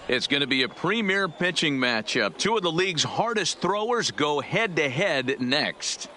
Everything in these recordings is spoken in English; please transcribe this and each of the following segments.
It's going to be a premier pitching matchup. Two of the league's hardest throwers go head-to-head next.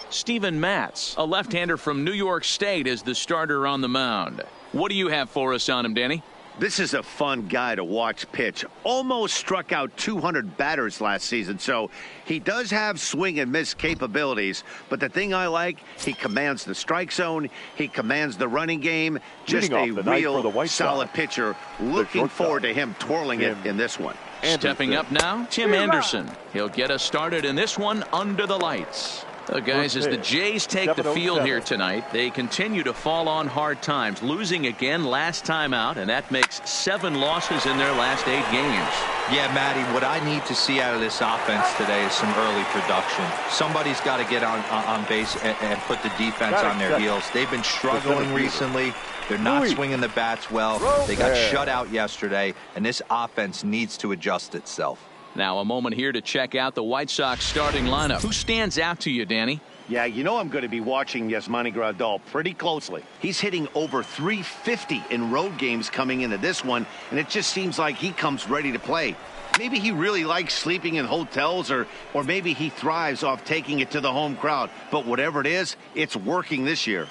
Steven Matz, a left-hander from New York State, is the starter on the mound. What do you have for us on him, Danny? This is a fun guy to watch pitch. Almost struck out 200 batters last season, so he does have swing and miss capabilities. But the thing I like, he commands the strike zone, he commands the running game. Just a real solid pitcher. Looking forward to him twirling it in this one. Stepping up now, Tim Anderson. He'll get us started in this one under the lights. Guys, as the Jays take the field here tonight, they continue to fall on hard times, losing again last time out, and that makes 7 losses in their last 8 games. Yeah, Matty, what I need to see out of this offense today is some early production. Somebody's got to get on base and put the defense on their heels. They've been struggling recently. They're not swinging the bats well. They got shut out yesterday, and this offense needs to adjust itself. Now a moment here to check out the White Sox starting lineup. Who stands out to you, Danny? Yeah, you know I'm going to be watching Yasmani Grandal pretty closely. He's hitting over 350 in road games coming into this one, and it just seems like he comes ready to play. Maybe he really likes sleeping in hotels, or maybe he thrives off taking it to the home crowd. But whatever it is, it's working this year.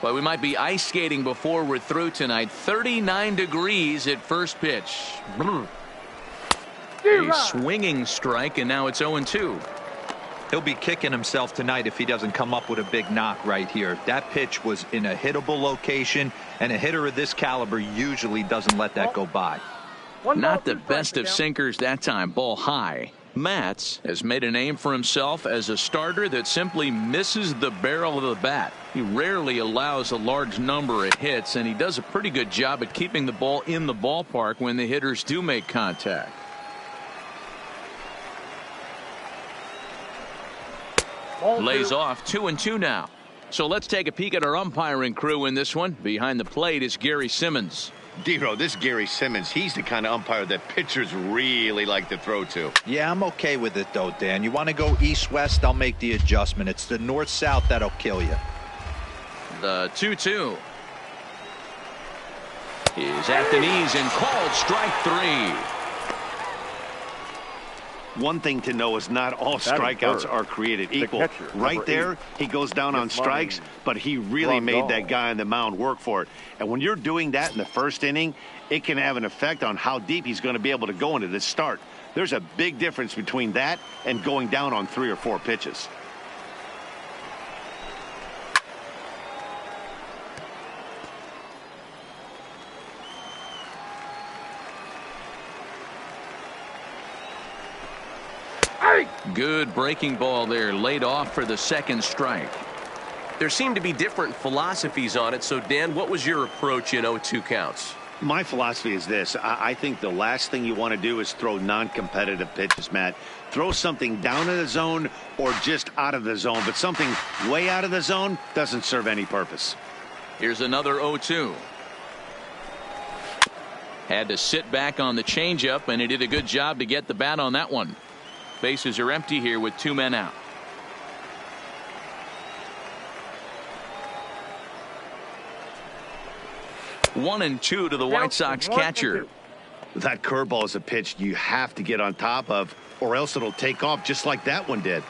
Well, we might be ice skating before we're through tonight. 39 degrees at first pitch. A swinging strike, and now it's 0-2. He'll be kicking himself tonight if he doesn't come up with a big knock right here. That pitch was in a hittable location, and a hitter of this caliber usually doesn't let that go by. Not the best of sinkers that time. Ball high. Matz has made a name for himself as a starter that simply misses the barrel of the bat. He rarely allows a large number of hits, and he does a pretty good job at keeping the ball in the ballpark when the hitters do make contact. Lays off 2-2 now. So let's take a peek at our umpiring crew in this one. Behind the plate is Gary Simmons. Dero, this Gary Simmons, he's the kind of umpire that pitchers really like to throw to. Yeah, I'm okay with it though, Dan. You want to go east-west, I'll make the adjustment. It's the north-south that'll kill you. The 2-2 is at the knees and called strike 3. One thing to know is not all strikeouts are created equal. Right there, he goes down on strikes, but he really made that guy on the mound work for it. And when you're doing that in the first inning, it can have an effect on how deep he's going to be able to go into this start. There's a big difference between that and going down on 3 or 4 pitches. Good breaking ball there, laid off for the second strike. There seem to be different philosophies on it. So, Dan, what was your approach in 0-2 counts? My philosophy is this. I think the last thing you want to do is throw non-competitive pitches, Matt. Throw something down in the zone or just out of the zone, but something way out of the zone doesn't serve any purpose. Here's another 0-2. Had to sit back on the changeup, and he did a good job to get the bat on that one. Bases are empty here with 2 men out. One and 2 to the White Sox catcher. That curveball is a pitch you have to get on top of, or else it'll take off just like that one did.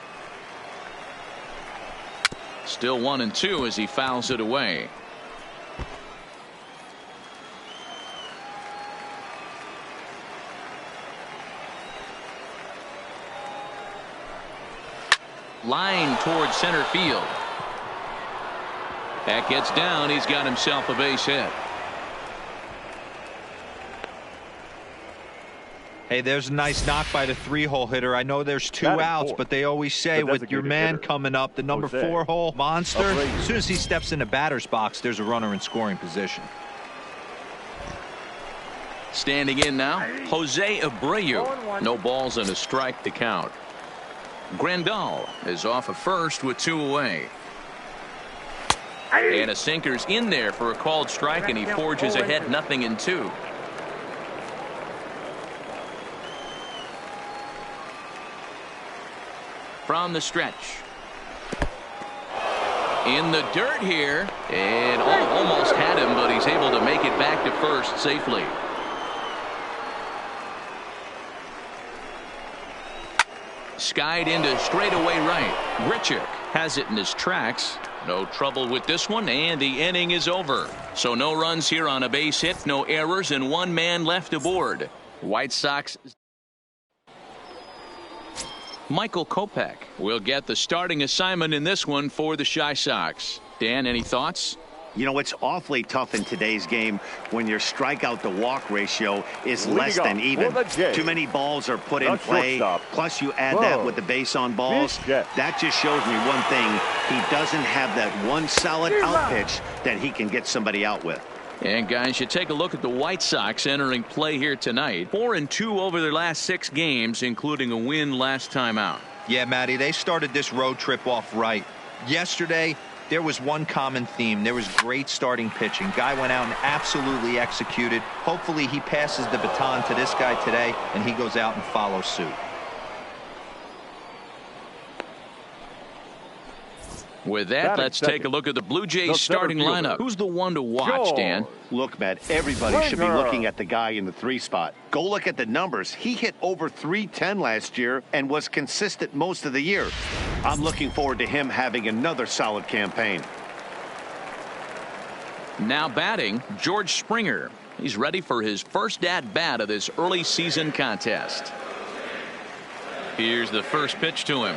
Still 1 and 2 as he fouls it away. Line towards center field. That gets down. He's got himself a base hit. Hey, there's a nice knock by the 3-hole hitter. I know there's 2 outs, but they always say with your man coming up, the number 4-hole monster, as soon as he steps in the batter's box, there's a runner in scoring position. Standing in now, Jose Abreu. No balls and a strike to count. Grandal is off of first with 2 away. And a sinker's in there for a called strike, and he forges ahead 0-2. from the stretch. In the dirt here, and almost had him, but he's able to make it back to first safely. Skied into straightaway right. Grichuk has it in his tracks. No trouble with this one, and the inning is over. So no runs here on a base hit, no errors, and one man left aboard. White Sox. Michael Kopech will get the starting assignment in this one for the Chi Sox. Dan, any thoughts? You know, it's awfully tough in today's game when your strikeout to walk ratio is less than even. Too many balls are put in play. Plus you add that with the base on balls. That just shows me one thing. He doesn't have that one solid out pitch that he can get somebody out with. And guys, you take a look at the White Sox entering play here tonight. 4-2 over their last 6 games, including a win last time out. Yeah, Matty, they started this road trip off right. Yesterday, there was one common theme. There was great starting pitching. Guy went out and absolutely executed. Hopefully he passes the baton to this guy today and he goes out and follows suit. With that, let's take a look at the Blue Jays starting lineup. Who's the one to watch, Dan? Look, Matt, everybody should be looking at the guy in the 3 spot. Go look at the numbers. He hit over .310 last year and was consistent most of the year. I'm looking forward to him having another solid campaign. Now batting, George Springer. He's ready for his first at-bat of this early season contest. Here's the first pitch to him.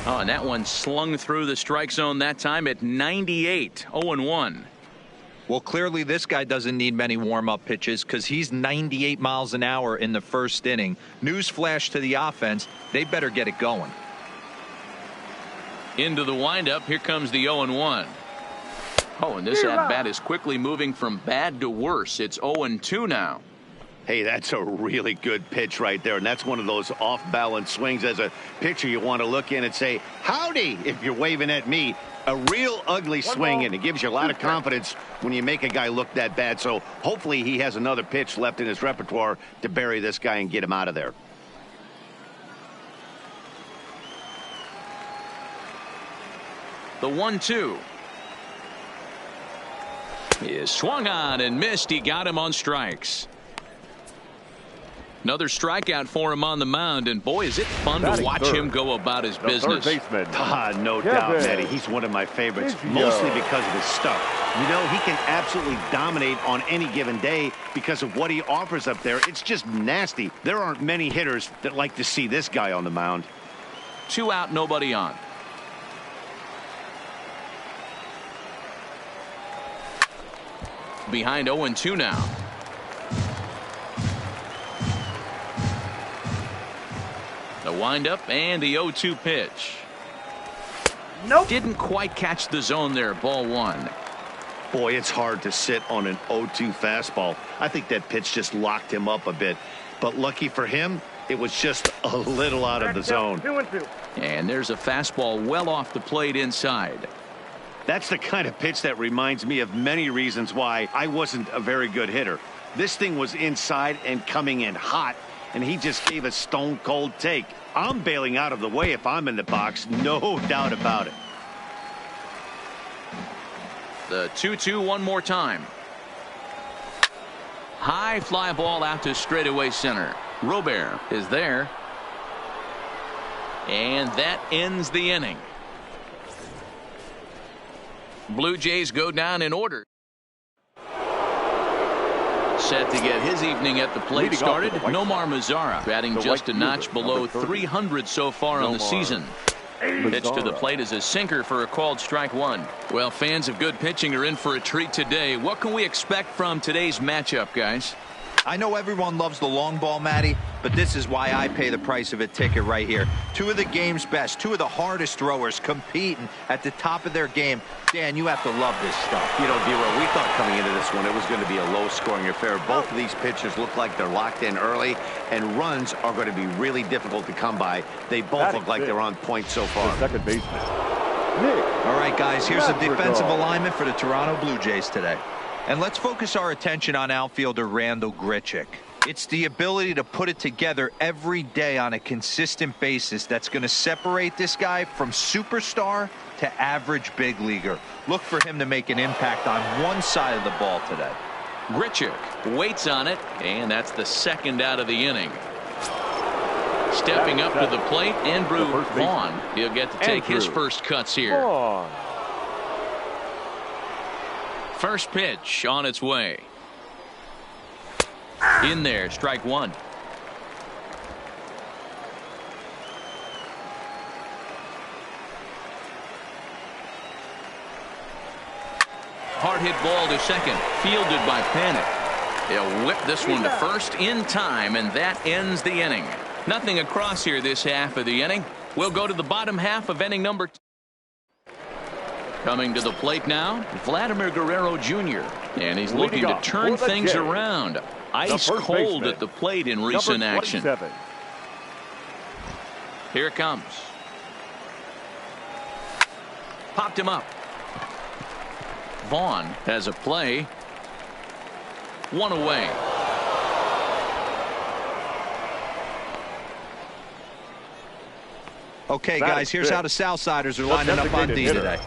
Oh, and that one slung through the strike zone that time at 98, 0-1. Well, clearly this guy doesn't need many warm-up pitches because he's 98 miles an hour in the first inning. Newsflash to the offense, they better get it going. Into the windup, here comes the 0-1. Oh, and this at-bat is quickly moving from bad to worse. It's 0-2 now. Hey, that's a really good pitch right there, and that's one of those off-balance swings. As a pitcher, you want to look in and say, howdy, if you're waving at me. A real ugly swing, and it gives you a lot of confidence when you make a guy look that bad. So hopefully he has another pitch left in his repertoire to bury this guy and get him out of there. The 1-2 is swung on and missed. He got him on strikes. Another strikeout for him on the mound, and boy, is it fun to watch him go about his business. No doubt, Matty. He's one of my favorites, mostly because of his stuff. You know, he can absolutely dominate on any given day because of what he offers up there. It's just nasty. There aren't many hitters that like to see this guy on the mound. 2 out, nobody on. Behind 0-2 now. The windup and the 0-2 pitch. Nope. Didn't quite catch the zone there. Ball 1. Boy, it's hard to sit on an 0-2 fastball. I think that pitch just locked him up a bit. But lucky for him, it was just a little out of the zone. 2-2. And there's a fastball well off the plate inside. That's the kind of pitch that reminds me of many reasons why I wasn't a very good hitter. This thing was inside and coming in hot, and he just gave a stone-cold take. I'm bailing out of the way if I'm in the box, no doubt about it. The 2-2 one more time. High fly ball out to straightaway center. Robert is there. And that ends the inning. Blue Jays go down in order. Set to get his evening at the plate started. Nomar Mazara batting just a notch below 300 so far on the season. Pitch to the plate is a sinker for a called strike 1. Well, fans of good pitching are in for a treat today. What can we expect from today's matchup, guys? I know everyone loves the long ball, Matty, but this is why I pay the price of a ticket right here. 2 of the game's best, 2 of the hardest throwers competing at the top of their game. Dan, you have to love this stuff. You know, D-Row, we thought coming into this one it was going to be a low-scoring affair. Both of these pitchers look like they're locked in early, and runs are going to be really difficult to come by. They both look like they're on point so far. Second baseman. All right, guys, here's the defensive alignment for the Toronto Blue Jays today. And let's focus our attention on outfielder Randal Grichuk. It's the ability to put it together every day on a consistent basis that's going to separate this guy from superstar to average big leaguer. Look for him to make an impact on one side of the ball today. Grichuk waits on it, and that's the second out of the inning. Stepping up to the plate, Andrew Vaughn. He'll get to take his first cuts here. First pitch on its way. In there, strike one. Hard hit ball to second, fielded by Panik. He'll whip this one to first in time, and that ends the inning. Nothing across here this half of the inning. We'll go to the bottom half of inning number 2. Coming to the plate now, Vladimir Guerrero Jr. And he's looking to turn things around. Ice cold at the plate in recent action. Here it comes. Popped him up. Vaughn has a play. One away. Okay, guys, here's how the Southsiders are lining up on D today.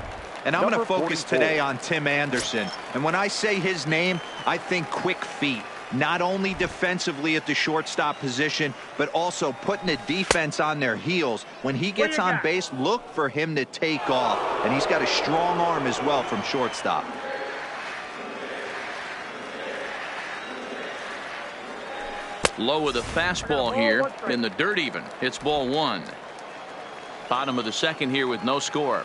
And I'm going to focus today on Tim Anderson. And when I say his name, I think quick feet. Not only defensively at the shortstop position, but also putting the defense on their heels. When he gets on base, look for him to take off. And he's got a strong arm as well from shortstop. Low with a fastball here in the dirt even. It's ball one. Bottom of the second here with no score.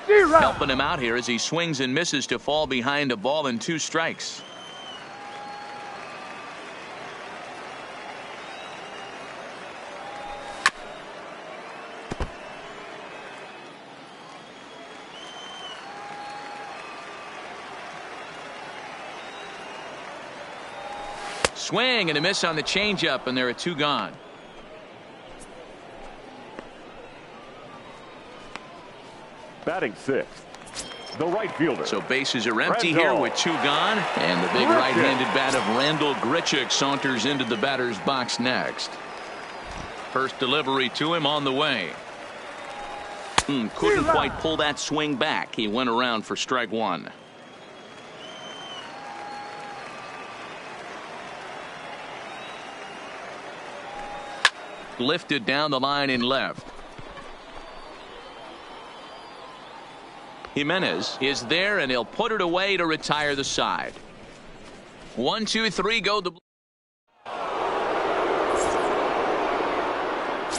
Helping him out here as he swings and misses to fall behind a ball and 2 strikes. Swing and a miss on the changeup, and there are 2 gone. Batting 6th, the right fielder. So bases are empty here with 2 gone, and the big right-handed bat of Randal Grichuk saunters into the batter's box next. First delivery to him on the way. Couldn't quite pull that swing back. He went around for strike one. Lifted down the line in left. Jimenez is there, and he'll put it away to retire the side. 1, 2, 3, go the.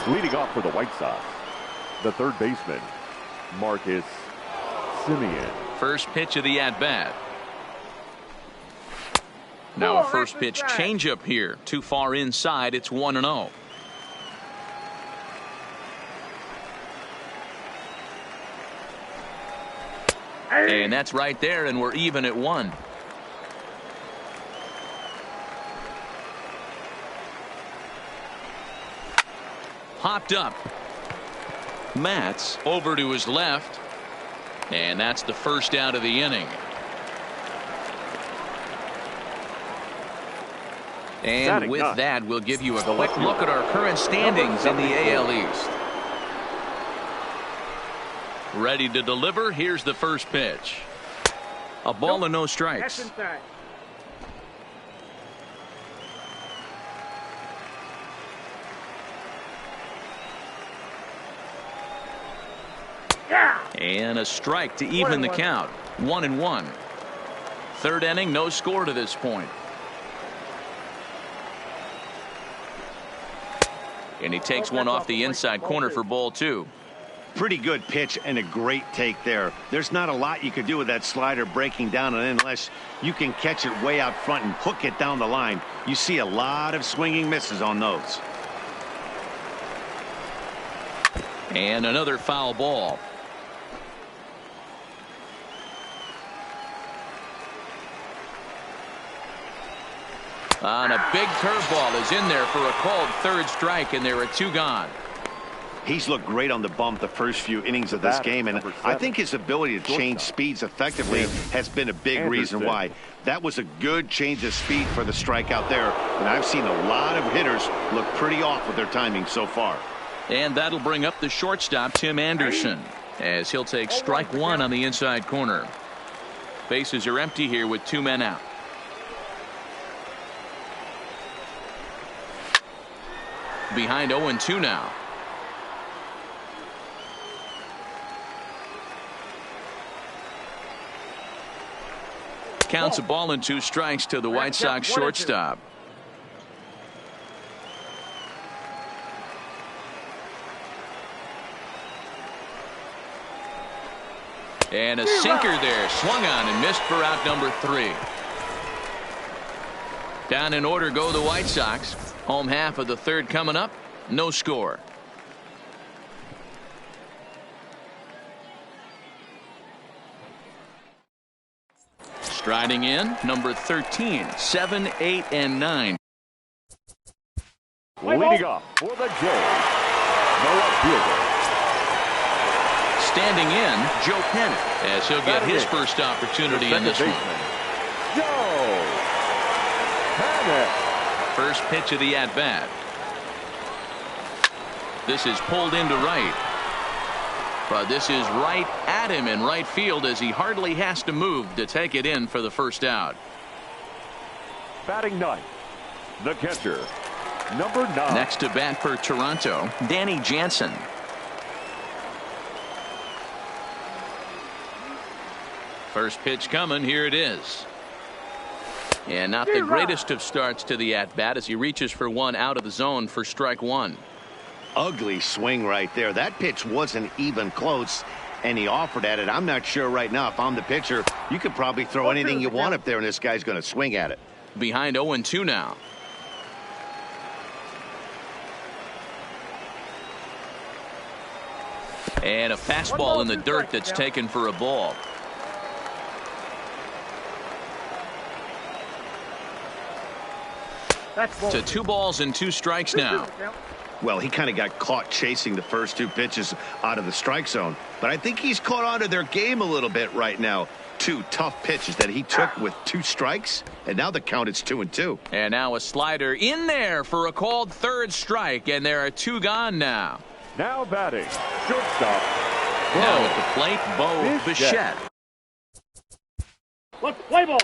Leading off for the White Sox, the third baseman, Marcus Semien. First pitch of the at-bat. Now a first pitch changeup here. Too far inside. It's 1-0. And that's right there, and we're even at 1. Popped up. Matz over to his left, and that's the first out of the inning. And with that, we'll give you a quick look at our current standings in the AL East. Ready to deliver. Here's the first pitch. A ball and no strikes. And a strike to even the count. 1-1. Third inning, no score to this point. And he takes one off the inside corner for ball 2. Pretty good pitch and a great take there. There's not a lot you could do with that slider breaking down, and unless you can catch it way out front and hook it down the line, you see a lot of swinging misses on those. And another foul ball. And a big curveball is in there for a called third strike, and there are 2 gone. He's looked great on the bump the first few innings of this game, and I think his ability to change speeds effectively has been a big reason why. That was a good change of speed for the strikeout there, and I've seen a lot of hitters look pretty off with their timing so far. And that'll bring up the shortstop, Tim Anderson, as he'll take strike one on the inside corner. Bases are empty here with 2 men out. Behind 0-2 now. Counts a ball and 2 strikes to the White Sox shortstop. And a sinker there, swung on and missed for out number 3. Down in order go the White Sox. Home half of the third coming up. No score. Striding in, number 13, 7, 8, and 9. Leading off for the Jays, Noah Fielder. Standing in, Joe Pennant, as he'll get his first opportunity in this one. Joe Pennant. First pitch of the at-bat. This is pulled into right. But this is right at him in right field as he hardly has to move to take it in for the first out. Batting ninth, the catcher, number 9. Next to bat for Toronto, Danny Jansen. First pitch coming, here it is. And not the greatest of starts to the at-bat as he reaches for one out of the zone for strike one. Ugly swing right there. That pitch wasn't even close, and he offered at it. I'm not sure right now if I'm the pitcher. You could probably throw anything you want up there, and this guy's going to swing at it. Behind 0-2 now. And a fastball in the dirt that's taken for a ball. To 2 balls and 2 strikes now. Well, he kind of got caught chasing the first 2 pitches out of the strike zone. But I think he's caught on to their game a little bit right now. 2 tough pitches that he took with 2 strikes. And now the count is 2-2. And now a slider in there for a called third strike. And there are 2 gone now. Now batting, shortstop. Now at the plate, Bo Bichette. Let's play ball.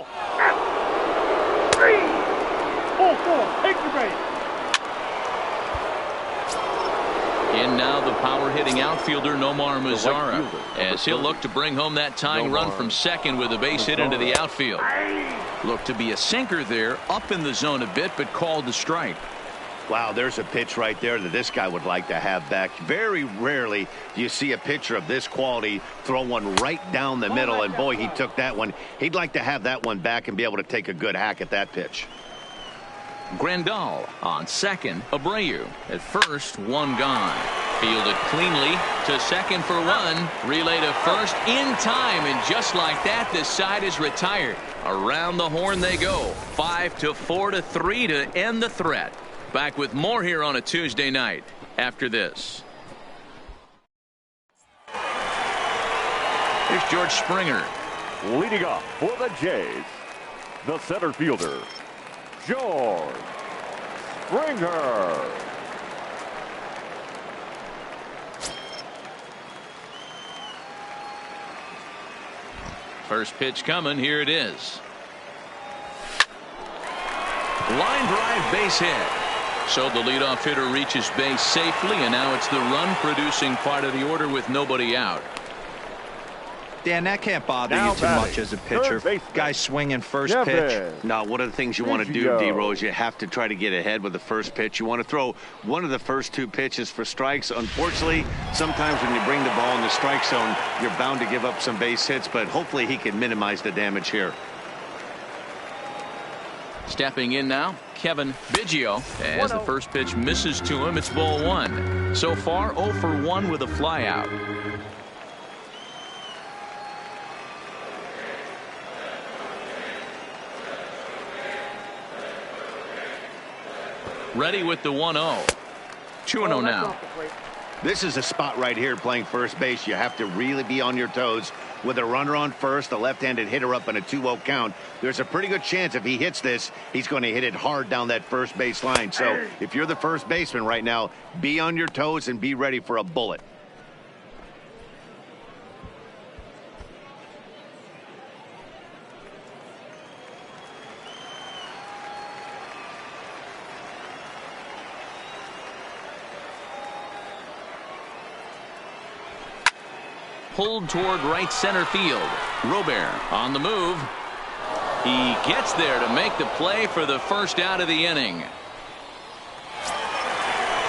3-4, take the break. In now the power-hitting outfielder Nomar Mazara, as he'll look to bring home that tying run from second with a base hit into the outfield. Looked to be a sinker there, up in the zone a bit, but called to strike. Wow, there's a pitch right there that this guy would like to have back. Very rarely do you see a pitcher of this quality throw one right down the middle, and boy, he took that one. He'd like to have that one back and be able to take a good hack at that pitch. Grandal on second. Abreu at first, 1 gone. Fielded cleanly to second for 1. Relay to first in time, and just like that, this side is retired. Around the horn they go. 5-4-3 to end the threat. Back with more here on a Tuesday night after this. Here's George Springer. Leading off for the Jays, the center fielder, George Springer. First pitch coming. Here it is. Line drive, base hit. So the leadoff hitter reaches base safely, and now it's the run-producing part of the order with nobody out. Dan, that can't bother you too much as a pitcher. Guy swinging first pitch. Now, one of the things you want to do, D-Rose, you have to try to get ahead with the first pitch. You want to throw one of the first 2 pitches for strikes. Unfortunately, sometimes when you bring the ball in the strike zone, you're bound to give up some base hits, but hopefully he can minimize the damage here. Stepping in now, Kevin Biggio, as the first pitch misses to him. It's ball 1. So far, 0 for 1 with a flyout. Ready with the 1-0. 2-0 now. This is a spot right here playing first base. You have to really be on your toes. With a runner on first, a left-handed hitter up in a 2-0 count, there's a pretty good chance if he hits this, he's going to hit it hard down that first base line. So if you're the first baseman right now, be on your toes and be ready for a bullet. Pulled toward right center field. Robert on the move. He gets there to make the play for the first out of the inning.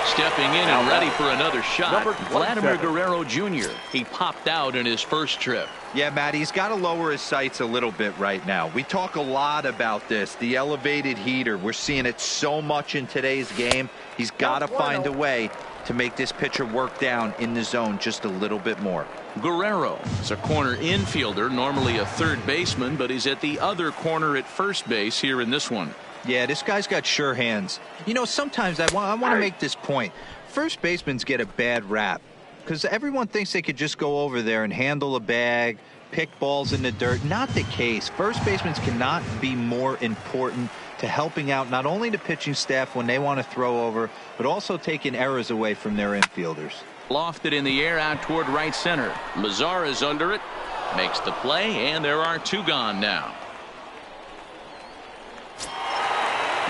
Stepping in and ready for another shot, Vladimir Guerrero Jr. He popped out in his first trip. Yeah, Matt, he's got to lower his sights a little bit right now. We talk a lot about this, the elevated heater. We're seeing it so much in today's game. He's got to find a way to make this pitcher work down in the zone just a little bit more. Guerrero is a corner infielder, normally a third baseman, but he's at the other corner at first base here in this one. Yeah, this guy's got sure hands. You know, sometimes I want to make this point. First basemen get a bad rap because everyone thinks they could just go over there and handle a bag, pick balls in the dirt. Not the case. First basemen cannot be more important to helping out not only the pitching staff when they want to throw over, but also taking errors away from their infielders. Lofted in the air out toward right center. Mazara is under it, makes the play, and there are two gone now.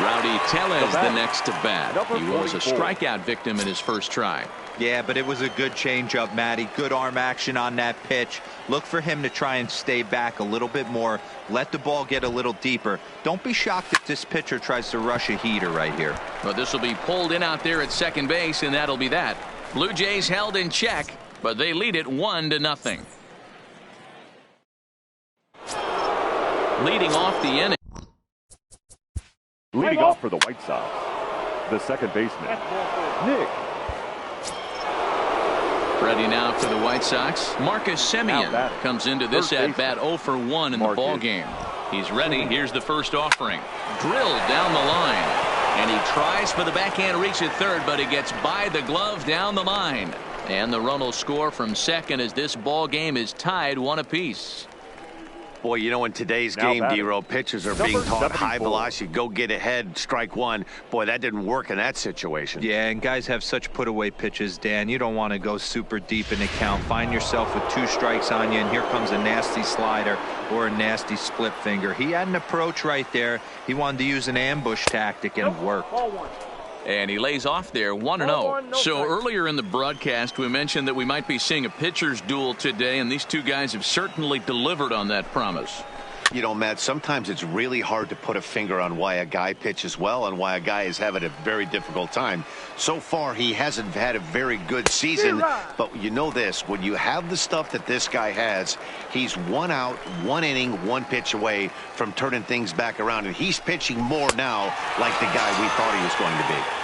Rowdy Tellez the next to bat. He was a strikeout victim in his first try. Yeah, but it was a good changeup, Matty. Good arm action on that pitch. Look for him to try and stay back a little bit more. Let the ball get a little deeper. Don't be shocked if this pitcher tries to rush a heater right here. Well, this will be pulled in out there at second base, and that'll be that. Blue Jays held in check, but they lead it 1-0. Leading off the inning. Leading off for the White Sox, the second baseman, Nick. Ready now for the White Sox. Marcus Semien comes into this at-bat 0 for 1 in the ball game. He's ready. Here's the first offering. Drilled down the line. And he tries for the backhand reach at third, but he gets by the glove down the line. And the run will score from second as this ball game is tied 1 apiece. Boy, you know, in today's game, D-Row, pitchers are being taught high velocity, go get ahead, strike one. Boy, that didn't work in that situation. Yeah, and guys have such put-away pitches, Dan. You don't want to go super deep in the count. Find yourself with 2 strikes on you, and here comes a nasty slider or a nasty split finger. He had an approach right there. He wanted to use an ambush tactic, and it worked. And he lays off there 1-0. So earlier in the broadcast we mentioned that we might be seeing a pitcher's duel today, and these two guys have certainly delivered on that promise. You know, Matt, sometimes it's really hard to put a finger on why a guy pitches well and why a guy is having a very difficult time. So far, he hasn't had a very good season, but you know this, when you have the stuff that this guy has, he's 1 out, 1 inning, 1 pitch away from turning things back around, and he's pitching more now like the guy we thought he was going to be.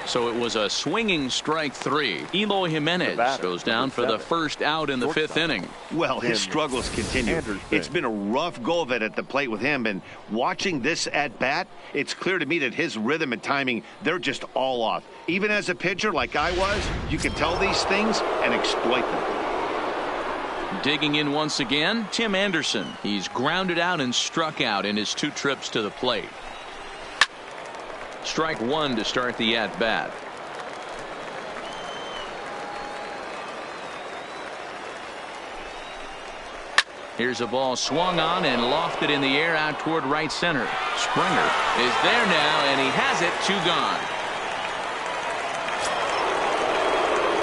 So it was a swinging strike 3. Eloy Jimenez goes down for the first out in the 5th inning. Well, his struggles continue. It's been a rough go of it at the plate with him, and watching this at bat, it's clear to me that his rhythm and timing, they're just all off. Even as a pitcher like I was, you can tell these things and exploit them. Digging in once again, Tim Anderson. He's grounded out and struck out in his 2 trips to the plate. Strike 1 to start the at-bat. Here's a ball swung on and lofted in the air out toward right center. Springer is there now, and he has it. 2 gone.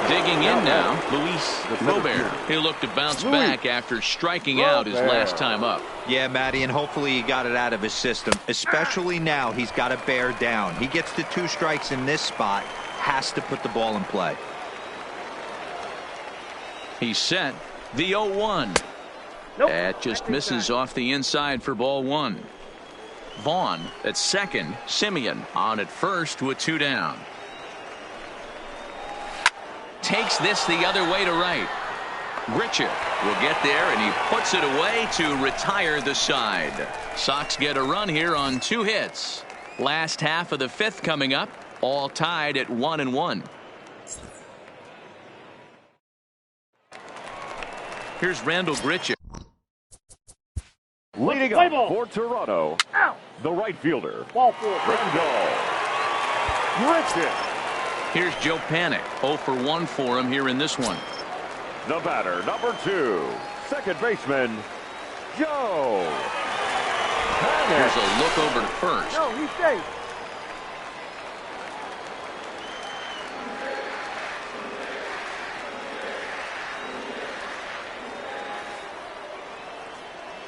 Digging in now, Luis Robert. He'll look to bounce back after striking out his last time up. Yeah, Matty, and hopefully he got it out of his system. Especially now, he's got to bear down. He gets the 2 strikes in this spot, has to put the ball in play. He's set. The 0-1. That just misses off the inside for ball 1. Vaughn at second. Semien on at first with 2 down. Takes this the other way to right. Grichuk will get there, and he puts it away to retire the side. Sox get a run here on 2 hits. Last half of the 5th coming up, all tied at 1-1. Here's Randall Grichuk. Leading up for Toronto, the right fielder, Ball 4. Randall Grichuk. Here's Joe Panik. 0 for 1 for him here in this one. The batter, number 2, second baseman, Joe Panik. Here's a look over to first. No, he's safe.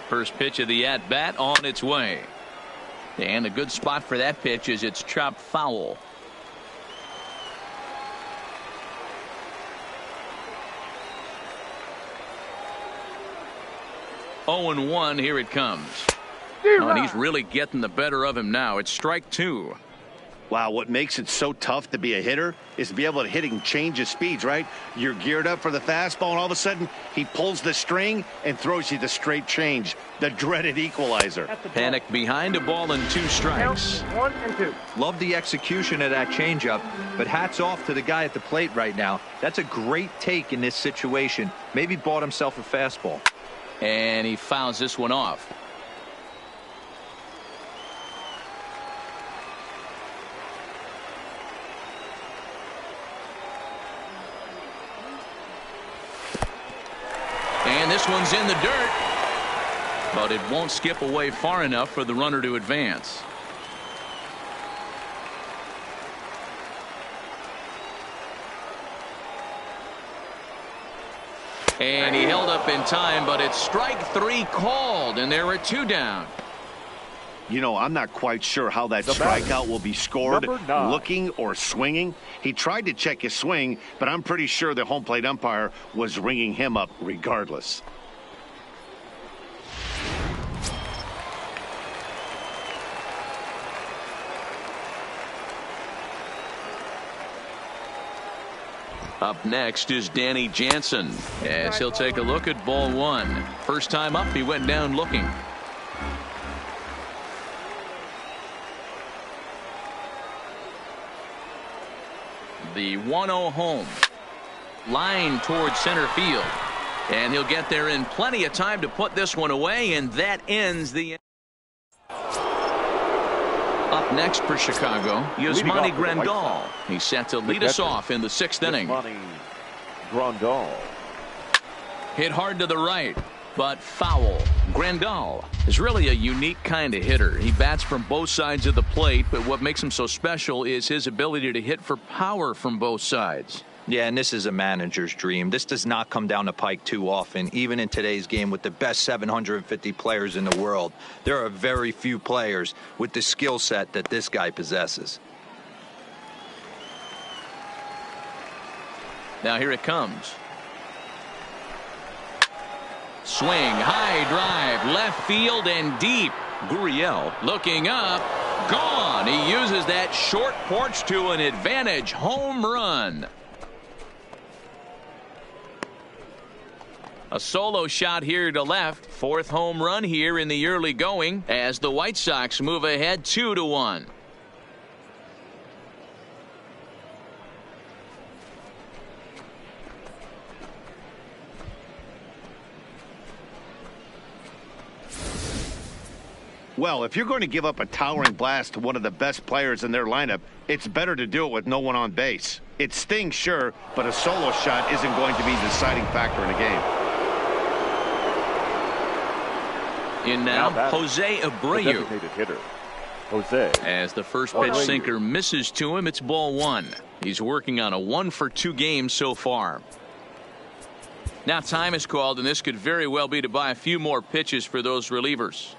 First pitch of the at-bat on its way. And a good spot for that pitch is it's chopped foul. Oh and 1, here it comes. Oh, and he's really getting the better of him now. It's strike 2. Wow, what makes it so tough to be a hitter is to be able to hit and change his speeds, right? You're geared up for the fastball, and all of a sudden, he pulls the string and throws you the straight change, the dreaded equalizer. Panik behind a ball and 2 strikes. 1 and 2. Love the execution of that changeup, but hats off to the guy at the plate right now. That's a great take in this situation. Maybe bought himself a fastball. And he fouls this one off. And this one's in the dirt. But it won't skip away far enough for the runner to advance. And he held up in time, but it's strike 3 called, and there are 2 down. You know, I'm not quite sure how that strikeout will be scored, looking or swinging. He tried to check his swing, but I'm pretty sure the home plate umpire was ringing him up regardless. Up next is Danny Jansen, as he'll take a look at ball 1. First time up, he went down looking. The 1-0 home. Line towards center field. And he'll get there in plenty of time to put this one away, and that ends the... Up next for Chicago, Yasmani Grandal. He's set to lead us off in the 6th inning. Grandal. Hit hard to the right, but foul. Grandal is really a unique kind of hitter. He bats from both sides of the plate, but what makes him so special is his ability to hit for power from both sides. Yeah, and this is a manager's dream. This does not come down the pike too often, even in today's game with the best 750 players in the world. There are very few players with the skill set that this guy possesses. Now here it comes. Swing, high drive, left field and deep. Gurriel looking up, gone. He uses that short porch to an advantage home run. A solo shot here to left. 4th home run here in the early going as the White Sox move ahead 2-1. Well, if you're going to give up a towering blast to one of the best players in their lineup, it's better to do it with no one on base. It stings, sure, but a solo shot isn't going to be the deciding factor in a game. In now Jose Abreu. Hitter, Jose. As the first pitch sinker misses to him, it's ball 1. He's working on a 1-for-2 game so far. Now time is called, and this could very well be to buy a few more pitches for those relievers.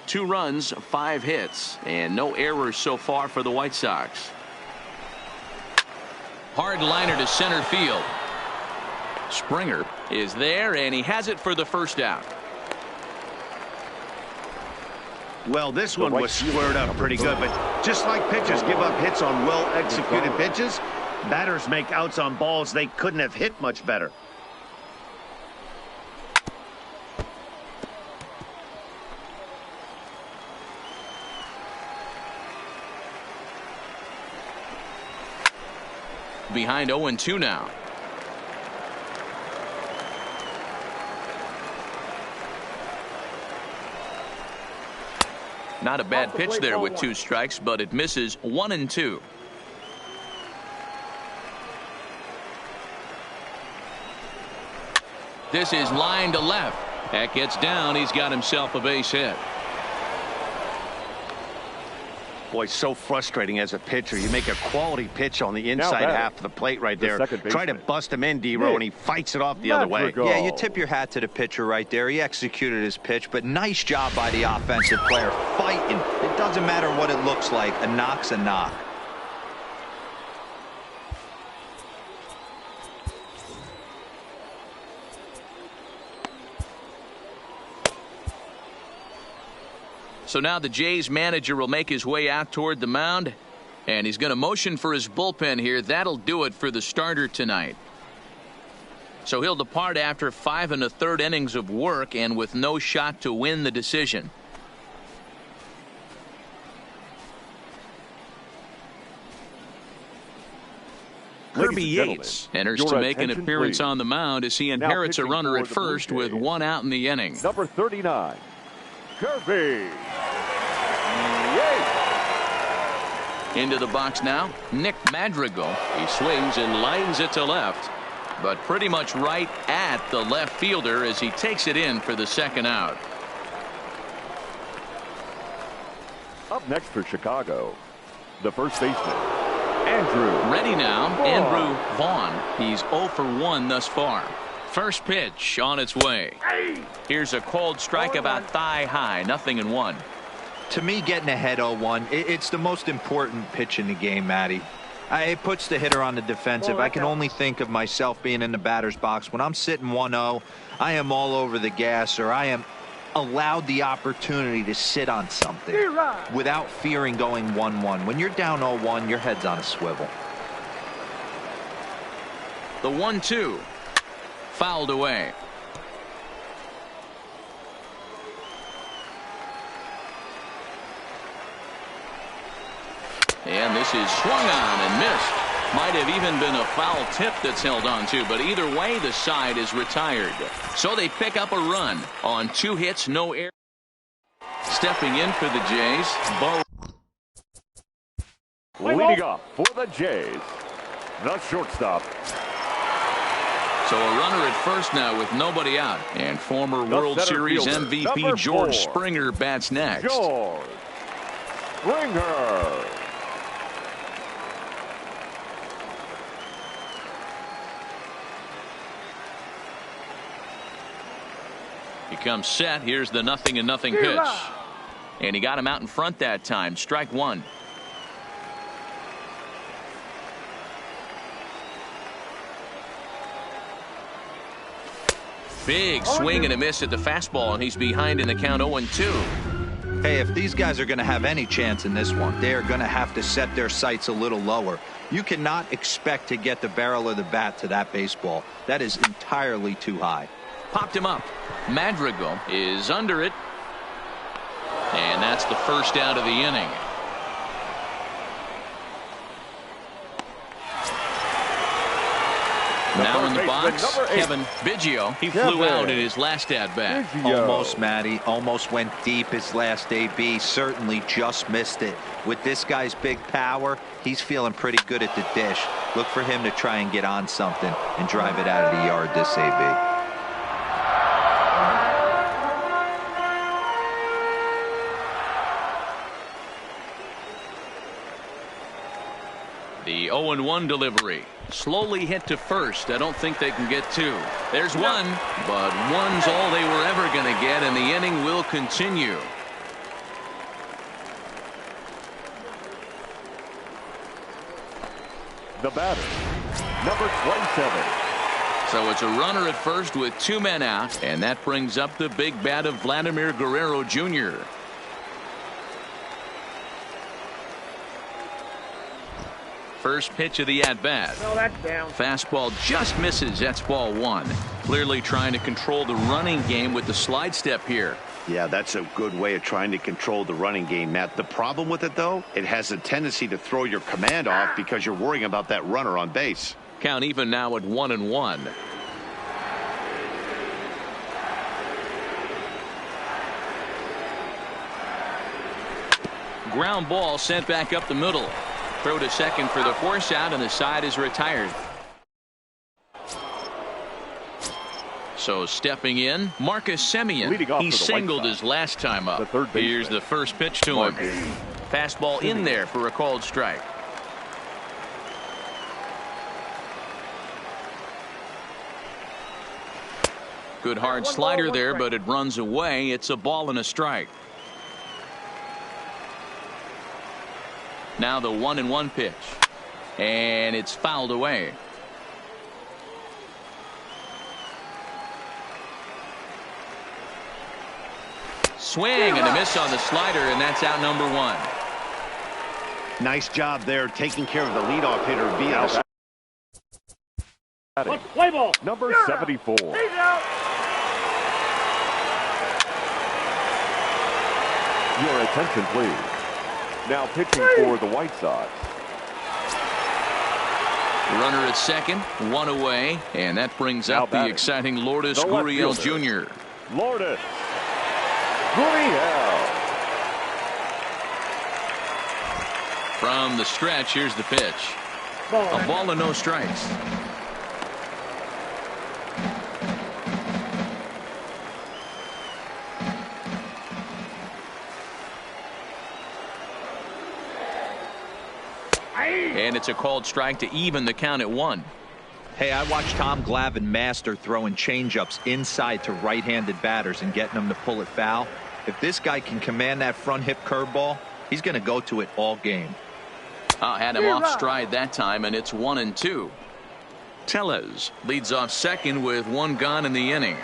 2 runs, 5 hits, and no errors so far for the White Sox. Hard liner to center field. Springer is there, and he has it for the first out. Well, this one was squared up pretty good, but just like pitchers give up hits on well-executed pitches, batters make outs on balls they couldn't have hit much better. behind 0-2 now. Not a bad pitch there with 2 strikes, but it misses 1-2. This is line to left. That gets down. He's got himself a base hit. Boy, so frustrating as a pitcher. You make a quality pitch on the inside half of the plate right there. Try to bust him in, D-Row, and he fights it off the other way. Yeah, you tip your hat to the pitcher right there. He executed his pitch, but nice job by the offensive player fighting. It doesn't matter what it looks like. A knock's a knock. So now the Jays manager will make his way out toward the mound, and he's going to motion for his bullpen here. That'll do it for the starter tonight. So he'll depart after 5 1/3 innings of work and with no shot to win the decision. Kirby Yates enters to make an appearance on the mound as he inherits a runner at first with 1 out in the inning. Number 39, Kirby Yates. Into the box now, Nick Madrigal. He swings and lines it to left, but pretty much right at the left fielder as he takes it in for the 2nd out. Up next for Chicago, the first baseman, Andrew. Ready now, Vaughn. Andrew Vaughn. He's 0 for 1 thus far. First pitch on its way. Here's a cold strike about thigh high, 0-1. To me, getting ahead 0-1, it's the most important pitch in the game, Matty. It puts the hitter on the defensive. I can only think of myself being in the batter's box. When I'm sitting 1-0, I am all over the gas, or I am allowed the opportunity to sit on something without fearing going 1-1. When you're down 0-1, your head's on a swivel. The 1-2. Fouled away. And this is swung on and missed. Might have even been a foul tip that's held on to, but either way the side is retired. So they pick up a run on 2 hits, no error. Stepping in for the Jays, Bo. Leading off for the Jays, the shortstop. So a runner at first now with nobody out. And former World Series fielder, MVP George 4, Springer bats next. George Springer. He comes set. Here's the 0-0 pitch. And he got him out in front that time. Strike 1. Big swing and a miss at the fastball, and he's behind in the count 0-2. Hey, if these guys are going to have any chance in this one, they are going to have to set their sights a little lower. You cannot expect to get the barrel of the bat to that baseball. That is entirely too high. Popped him up. Madrigal is under it. And that's the first out of the inning. Now in the box, Kevin Biggio. He flew out in his last at-bat. Almost, Matty. Almost went deep his last AB. Certainly just missed it. With this guy's big power, he's feeling pretty good at the dish. Look for him to try and get on something and drive it out of the yard this AB. The 0-1 delivery. Slowly hit to first. I don't think they can get 2. There's 1, but 1's all they were ever going to get, and the inning will continue. The batter, number 27. So it's a runner at first with 2 men out, and that brings up the big bat of Vladimir Guerrero Jr. First pitch of the at-bat. No, that's down. Fastball just misses. That's ball 1. Clearly trying to control the running game with the slide step here. Yeah, that's a good way of trying to control the running game, Matt. The problem with it, though, it has a tendency to throw your command off because you're worrying about that runner on base. Count even now at 1-1. Ground ball sent back up the middle. Throw to second for the force out, and the side is retired. So stepping in, Marcus Semien. He singled his last time up. Here's the first pitch to him. Fastball in there for a called strike. Good hard slider there, but it runs away. It's a ball and a strike. Now the 1-1 pitch. And it's fouled away. Swing and a miss on the slider, and that's out number 1. Nice job there taking care of the leadoff hitter via Let's play ball. Number 74. He's out. Your attention, please. Now pitching for the White Sox. Runner at second, 1 away, and that brings up the exciting Lourdes Gurriel Jr. Lourdes Gurriel. From the stretch, here's the pitch. A ball and no strikes. And it's a called strike to even the count at 1. Hey, I watched Tom Glavine master throwing changeups inside to right-handed batters and getting them to pull it foul. If this guy can command that front hip curveball, he's going to go to it all game. Had him off stride that time, and it's 1-2. Tellez leads off second with 1 gone in the inning.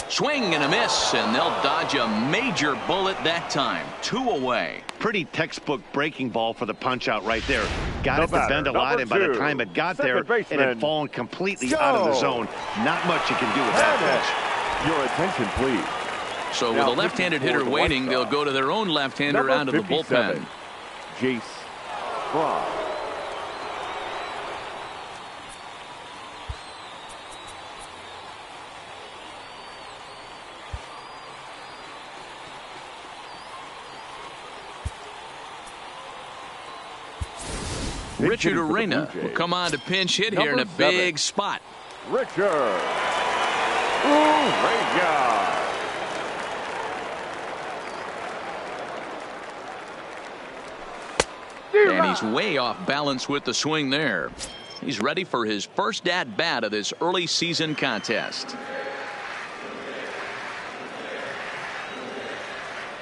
Swing and a miss, and they'll dodge a major bullet that time. 2 away. Pretty textbook breaking ball for the punch out right there. Got it to bend a lot, and by the time it got there, it had fallen completely out of the zone. Not much you can do with that pitch. Your attention, please. So with a left-handed hitter waiting, they'll go to their own left-hander out of the bullpen. Jace Fry. Richard Arena will come on to pinch hit here in a big spot. Richard Arena. And he's way off balance with the swing there. He's ready for his first at-bat of this early season contest.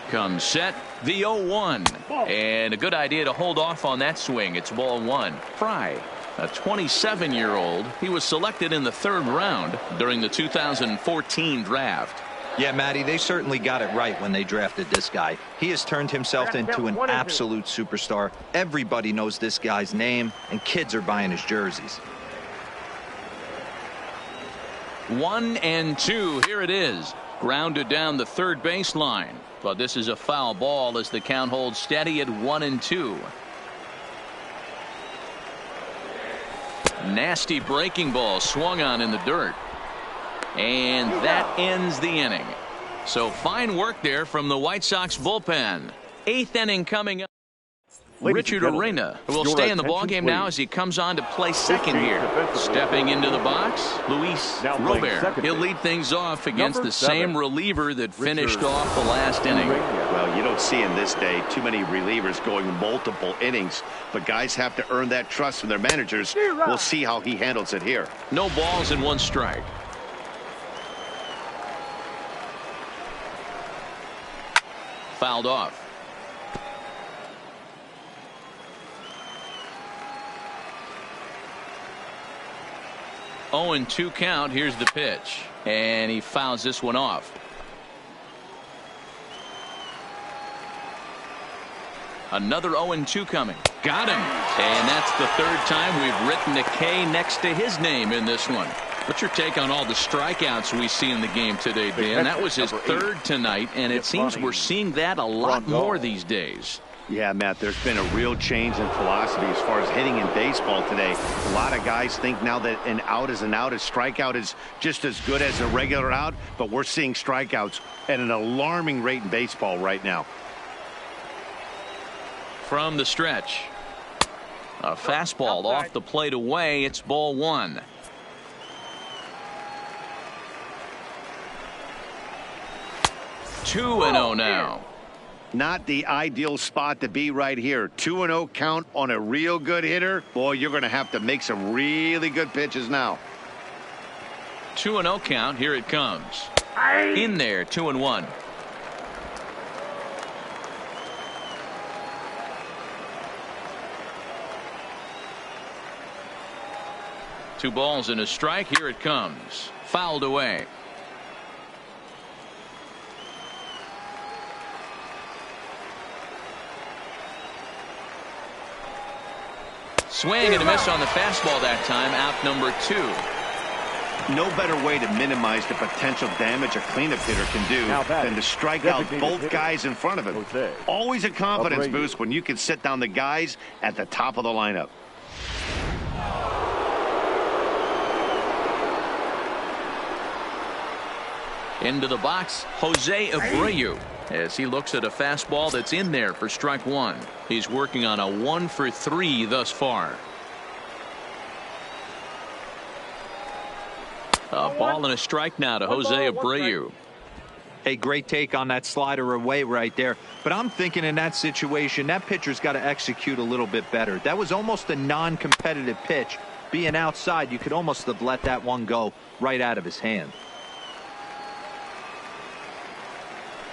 Comes set, the 0-1. And a good idea to hold off on that swing. It's ball 1. Fry, a 27-year-old. He was selected in the 3rd round during the 2014 draft. Yeah, Matty, they certainly got it right when they drafted this guy. He has turned himself into an absolute superstar. Everybody knows this guy's name, and kids are buying his jerseys. 1-2. Here it is. Grounded down the third baseline. But this is a foul ball as the count holds steady at 1-2. Nasty breaking ball swung on in the dirt. And that ends the inning. So fine work there from the White Sox bullpen. 8th inning coming up. Richard Arena will stay in the ballgame now as he comes on to play second here. Stepping into the box, Luis Robert. He'll lead things off against the same reliever that finished off the last inning. Well, you don't see in this day too many relievers going multiple innings, but guys have to earn that trust from their managers. We'll see how he handles it here. No balls and 1 strike. Fouled off. Oh, and 2 count. Here's the pitch, and he fouls this one off. Another 0-2 coming. Got him. And that's the 3rd time we've written a K next to his name in this one. What's your take on all the strikeouts we see in the game today, Dan? That was his third tonight, and it seems we're seeing that a lot more these days. Yeah, Matt, there's been a real change in philosophy as far as hitting in baseball today. A lot of guys think now that an out is an out. A strikeout is just as good as a regular out, but we're seeing strikeouts at an alarming rate in baseball right now. From the stretch. A fastball off the plate away. It's ball one. Two and 0 now. Not the ideal spot to be right here. 2-0 count on a real good hitter. Boy, you're going to have to make some really good pitches now. 2-0 count. Here it comes. In there. 2-1. Two balls and a strike. Here it comes. Fouled away. Swing and a miss on the fastball that time. Out number 2. No better way to minimize the potential damage a cleanup hitter can do than to strike out both guys in front of him. Always a confidence boost when you can sit down the guys at the top of the lineup. Into the box, Jose Abreu, as he looks at a fastball that's in there for strike one. He's working on a 1-for-3 thus far. A ball and a strike now to Jose Abreu. Hey, great take on that slider away right there. But I'm thinking in that situation, that pitcher's got to execute a little bit better. That was almost a non-competitive pitch. Being outside, you could almost have let that one go right out of his hand.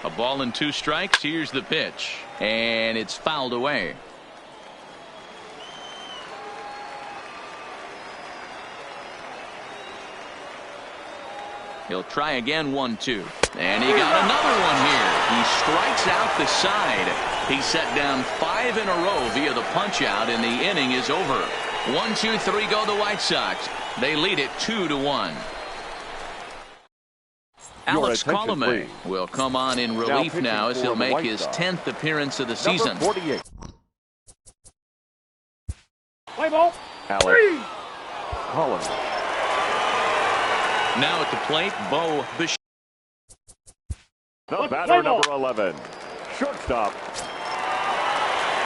A ball and 2 strikes. Here's the pitch. And it's fouled away. He'll try again. 1-2. And he got another one here. He strikes out the side. He set down 5 in a row via the punch out, and the inning is over. 1-2-3 go the White Sox. They lead it 2-1. Alex Colomé will come on in relief now as he'll make his 10th appearance of the season. 48. Play ball. Alex Colomé. Now at the plate, Bo Bichette. The batter, number 11, shortstop.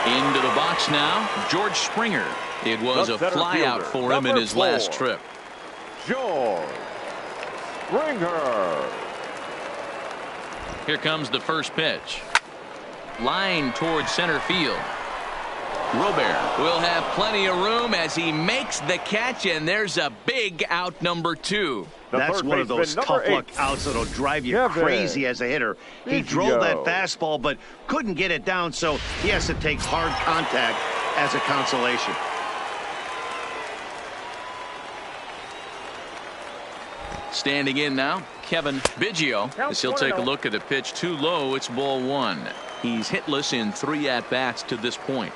Into the box now, George Springer. It was a flyout for him in his last trip. George Springer. Here comes the first pitch. Line towards center field. Robert will have plenty of room as he makes the catch, and there's a big out number 2. That's one of those tough luck outs that'll drive you crazy as a hitter. He drove that fastball but couldn't get it down, so he has to take hard contact as a consolation. Standing in now, Kevin Biggio, as he'll take a look at a pitch too low. It's ball 1. He's hitless in 3 at-bats to this point.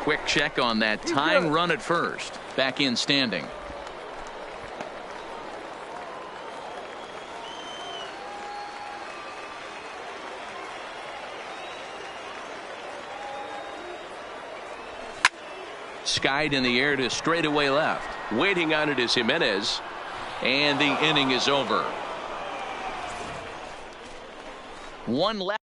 Quick check on that tying run at first. Back in standing. Skied in the air to straightaway left. Waiting on it is Jimenez. And the inning is over. 1 left.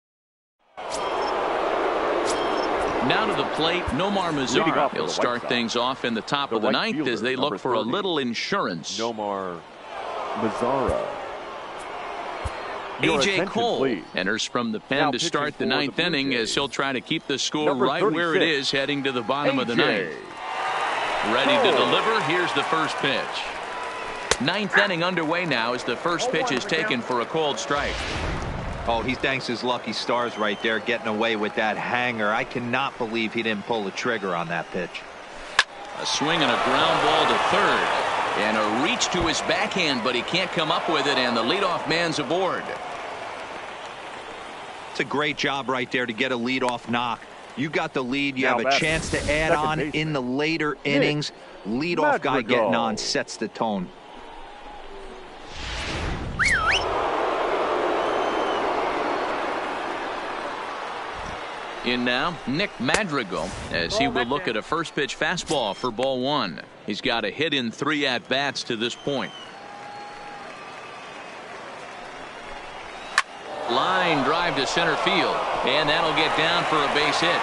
Now to the plate, Nomar Mazara. He'll start things off in the top of the 9th as they look for a little insurance. Nomar Mazara. A.J. Cole enters from the pen to start the 9th inning as he'll try to keep the score right where it is heading to the bottom of the 9th. Ready to deliver. Here's the first pitch. 9th inning underway now as the first pitch is taken for a called strike. Oh, he thanks his lucky stars right there, getting away with that hanger. I cannot believe he didn't pull the trigger on that pitch. A swing and a ground ball to third. And a reach to his backhand, but he can't come up with it, and the leadoff man's aboard. It's a great job right there to get a leadoff knock. You got the lead. You have a chance to add on in the later innings. Leadoff guy getting on sets the tone. In now, Nick Madrigal, as he will look at a first pitch fastball for ball one. He's got a hit in 3 at-bats to this point. Line drive to center field, and that'll get down for a base hit.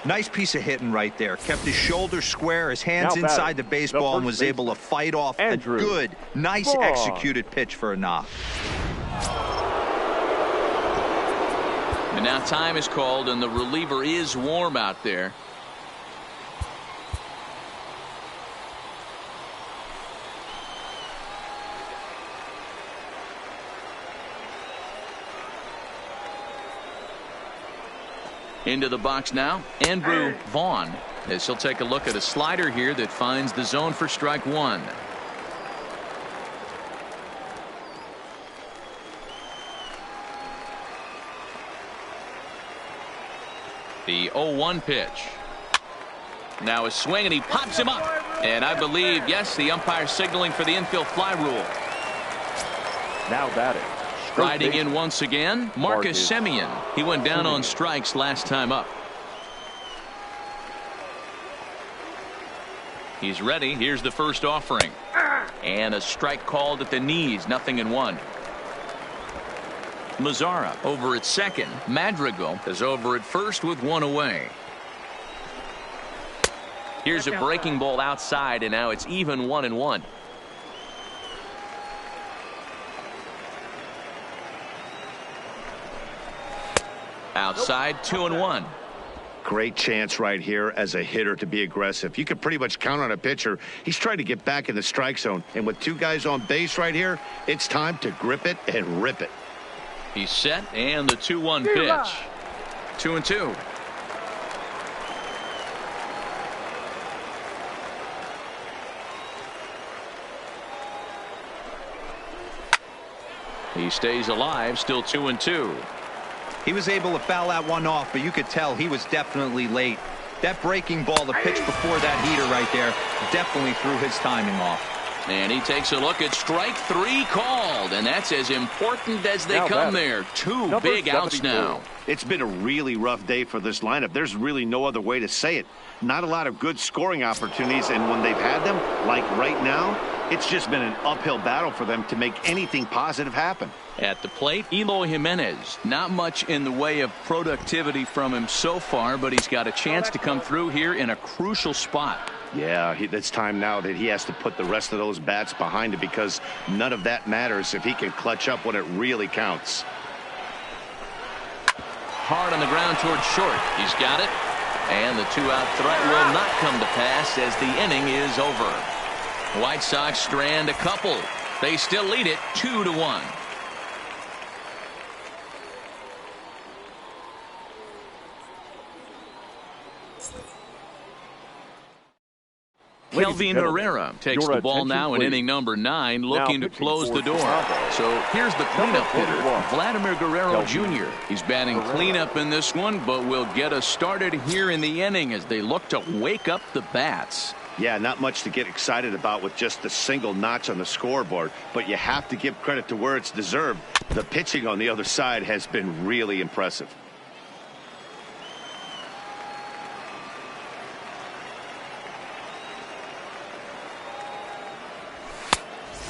Nice piece of hitting right there. Kept his shoulders square, his hands inside the baseball, and was able to fight off a good, nice executed pitch for a knock. And now time is called, and the reliever is warm out there. Into the box now, Andrew Vaughn, as he'll take a look at a slider here that finds the zone for strike one. The 0-1 pitch. Now a swing, and he pops him up. And I believe, yes, the umpire signaling for the infield fly rule. Now batting. Riding in once again, Marcus Semien. He went down on strikes last time up. He's ready. Here's the first offering. And a strike called at the knees. 0-1. Mazara over at second. Madrigal is over at first with one away. Here's a breaking ball outside, and now it's even 1-1. Outside, 2-1. Great chance right here as a hitter to be aggressive. You can pretty much count on a pitcher. He's trying to get back in the strike zone. And with 2 guys on base right here, it's time to grip it and rip it. He's set, and the 2-1 pitch. 2-2. He stays alive, still 2-2. He was able to foul that one off, but you could tell he was definitely late. That breaking ball, the pitch before that heater right there, definitely threw his timing off. And he takes a look at strike 3 called, and that's as important as they come there. 2 big outs now. It's been a really rough day for this lineup. There's really no other way to say it. Not a lot of good scoring opportunities, and when they've had them, like right now, it's just been an uphill battle for them to make anything positive happen. At the plate, Eloy Jimenez. Not much in the way of productivity from him so far, but he's got a chance to come through here in a crucial spot. Yeah, it's time now that he has to put the rest of those bats behind it, because none of that matters if he can clutch up when it really counts. Hard on the ground towards short. He's got it. And the 2-out threat will not come to pass as the inning is over. White Sox strand a couple. They still lead it 2-1. Kelvin Herrera takes the ball now in inning number 9, looking to close the door. So here's the cleanup hitter, Vladimir Guerrero Jr. He's batting cleanup in this one, but will get us started here in the inning as they look to wake up the bats. Yeah, not much to get excited about with just the single notch on the scoreboard, but you have to give credit to where it's deserved. The pitching on the other side has been really impressive.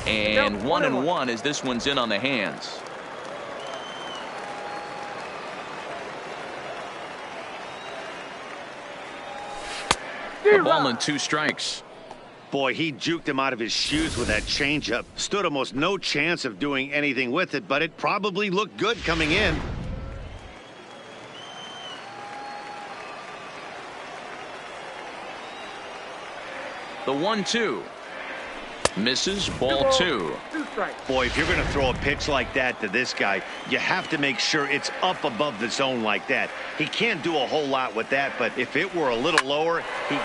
And 1-1 as this one's in on the hands. A ball and 2 strikes. Boy, he juked him out of his shoes with that changeup. Stood almost no chance of doing anything with it, but it probably looked good coming in. The 1-2. Misses. Ball 2. Boy, if you're going to throw a pitch like that to this guy, you have to make sure it's up above the zone like that. He can't do a whole lot with that, but if it were a little lower, he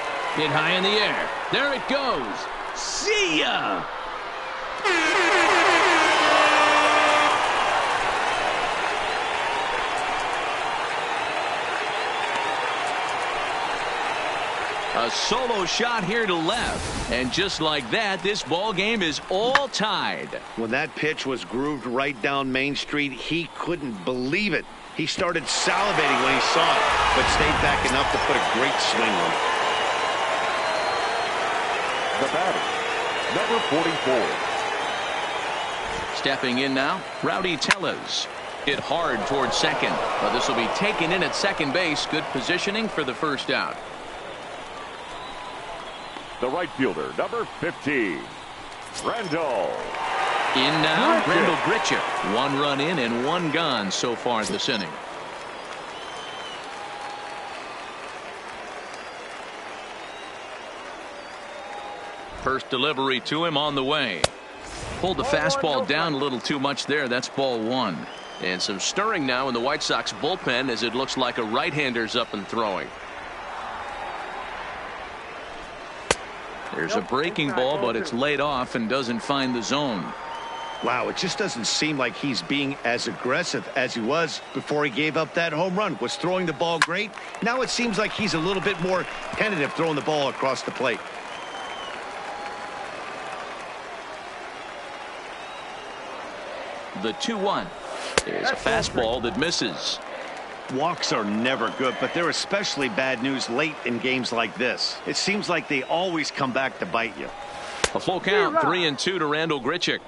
hit high in the air. There it goes. See ya! A solo shot here to left. And just like that, this ball game is all tied. When that pitch was grooved right down Main Street, he couldn't believe it. He started salivating when he saw it, but stayed back enough to put a great swing on it. The batter, number 44. Stepping in now, Rowdy Tellez. Hit hard towards second, but this will be taken in at second base. Good positioning for the first out. The right fielder, number 15, Randall. In now, Randall Grichuk. 1 run in and 1 gone so far this inning. First delivery to him on the way. Pulled the fastball down a little too much there. That's ball 1. And some stirring now in the White Sox bullpen as it looks like a right-hander's up and throwing. There's a breaking ball, but it's laid off and doesn't find the zone. Wow, it just doesn't seem like he's being as aggressive as he was before he gave up that home run. Was throwing the ball great. Now it seems like he's a little bit more tentative throwing the ball across the plate. The 2-1 is a fastball that misses. Walks are never good, but they're especially bad news late in games like this. It seems like they always come back to bite you. A full count, 3-2 to Randall Grichuk.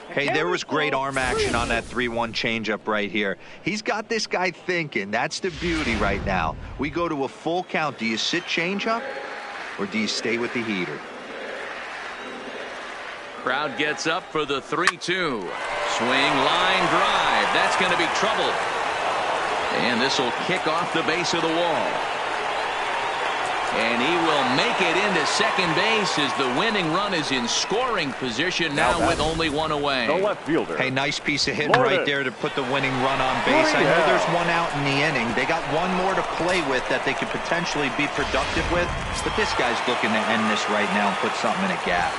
Hey, there was great arm action on that 3-1 changeup right here. He's got this guy thinking. That's the beauty right now. We go to a full count. Do you sit changeup or do you stay with the heater? Crowd gets up for the 3-2. Swing, line drive. That's going to be trouble. And this will kick off the base of the wall. And he will make it into second base as the winning run is in scoring position now with only 1 away. The left fielder. Hey, nice piece of hitting right there to put the winning run on base. I know there's 1 out in the inning. They got 1 more to play with that they could potentially be productive with. But this guy's looking to end this right now and put something in a gap.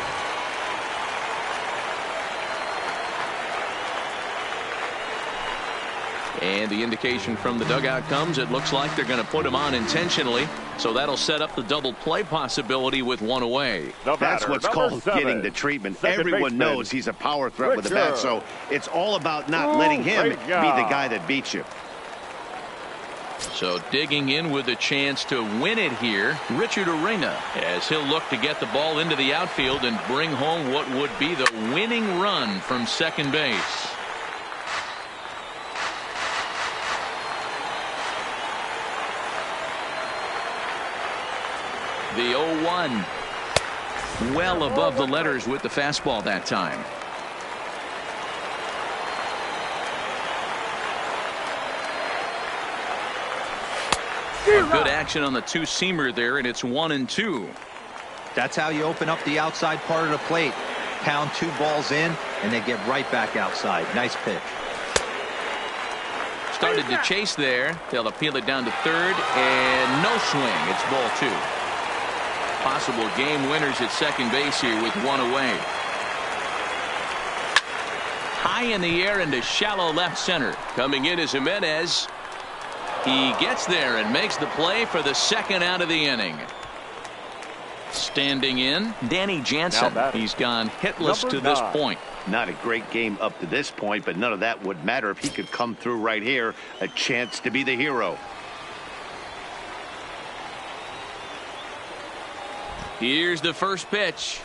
And the indication from the dugout comes. It looks like they're going to put him on intentionally. So that'll set up the double play possibility with 1 away. That's what's called getting the treatment. Everyone knows he's a power threat with the bat. So it's all about not letting him be the guy that beats you. So digging in with a chance to win it here, Richard Arena, as he'll look to get the ball into the outfield and bring home what would be the winning run from second base. The 0-1. Well above the letters with the fastball that time. Good action on the 2-seamer there, and it's 1-2. That's how you open up the outside part of the plate. Pound 2 balls in, and they get right back outside. Nice pitch. Started to chase there. They'll appeal it down to third, and no swing. It's ball 2. Possible game winners at second base here with 1 away. High in the air into shallow left center. Coming in is Jimenez. He gets there and makes the play for the second out of the inning. Standing in, Danny Jansen. He's gone hitless to this point. Not a great game up to this point, but none of that would matter if he could come through right here. A chance to be the hero. Here's the first pitch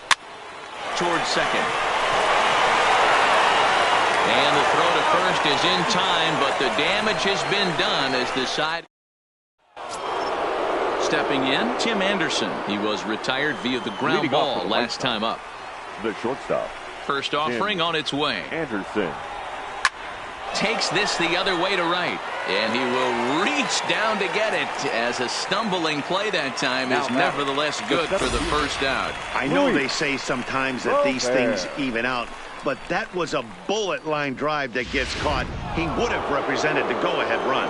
towards second. And the throw to first is in time, but the damage has been done as the side. Stepping in, Tim Anderson. He was retired via the ground ball last time up. The shortstop. First offering on its way. Anderson. Takes this the other way to right. And he will reach down to get it, as a stumbling play that time is nevertheless good for the first out. I know they say sometimes that these things even out, but that was a bullet line drive that gets caught. He would have represented the go-ahead run.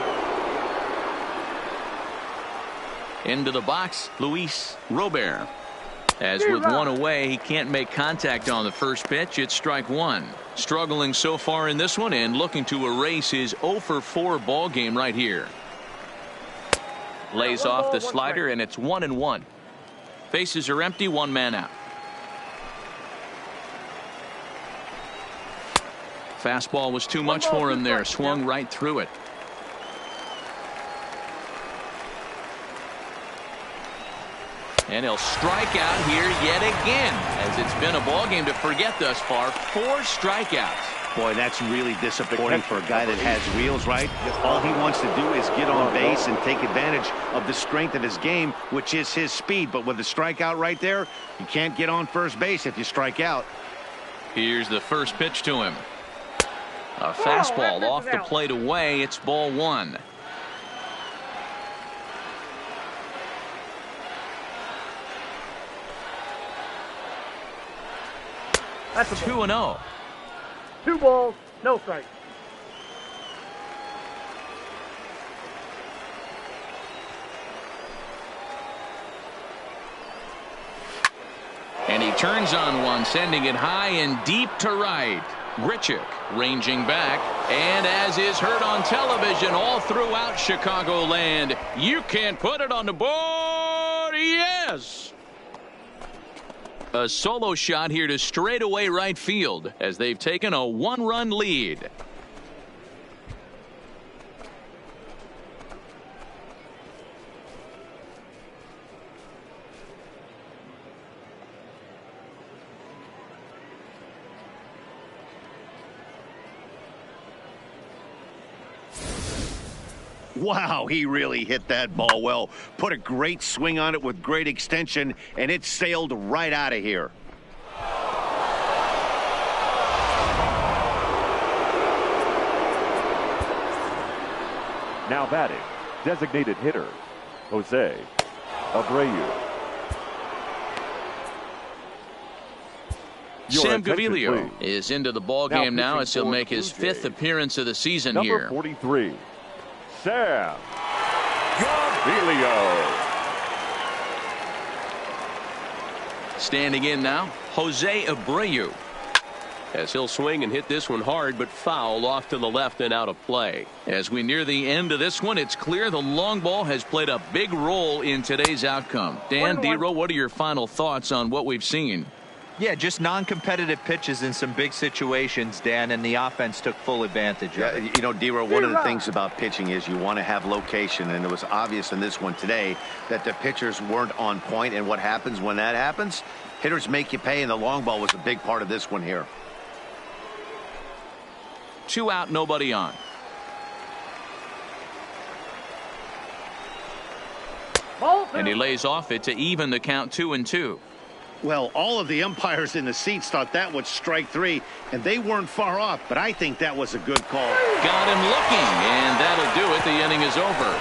Into the box, Luis Robert. As with one away, he can't make contact on the first pitch. It's strike one. Struggling so far in this one and looking to erase his 0 for 4 ball game right here. Lays off the slider, and it's 1-1. Bases are empty, one man out. Fastball was too much for him there. Swung right through it. And he'll strike out here yet again, as it's been a ball game to forget thus far. 4 strikeouts. Boy, that's really disappointing for a guy that has wheels, right? All he wants to do is get on base and take advantage of the strength of his game, which is his speed. But with a strikeout right there, you can't get on first base if you strike out. Here's the first pitch to him. A fastball off the plate away. It's ball one. That's 2-0. 2 balls, no strikes. And he turns on one, sending it high and deep to right. Grichuk ranging back, and as is heard on television all throughout Chicagoland, you can't put it on the board. Yes! A solo shot here to straightaway right field as they've taken a 1-run lead. Wow, he really hit that ball well. Put a great swing on it with great extension, and it sailed right out of here. Now batting, designated hitter, Jose Abreu. Sam Gaviglio is into the ball game now as he'll make his 5th appearance of the season here. Number 43. Sam Gaviglio. Standing in now, Jose Abreu. As he'll swing and hit this one hard, but foul off to the left and out of play. As we near the end of this one, it's clear the long ball has played a big role in today's outcome. Dan, D-Row, what are your final thoughts on what we've seen? Yeah, just non-competitive pitches in some big situations, Dan, and the offense took full advantage of it. You know, D-Row, one of the things about pitching is you want to have location, and it was obvious in this one today that the pitchers weren't on point, and what happens when that happens? Hitters make you pay, and the long ball was a big part of this one here. 2 out, nobody on. And he lays off it to even the count 2-2. Well, all of the umpires in the seats thought that was strike 3, and they weren't far off, but I think that was a good call. Got him looking, and that'll do it. The inning is over.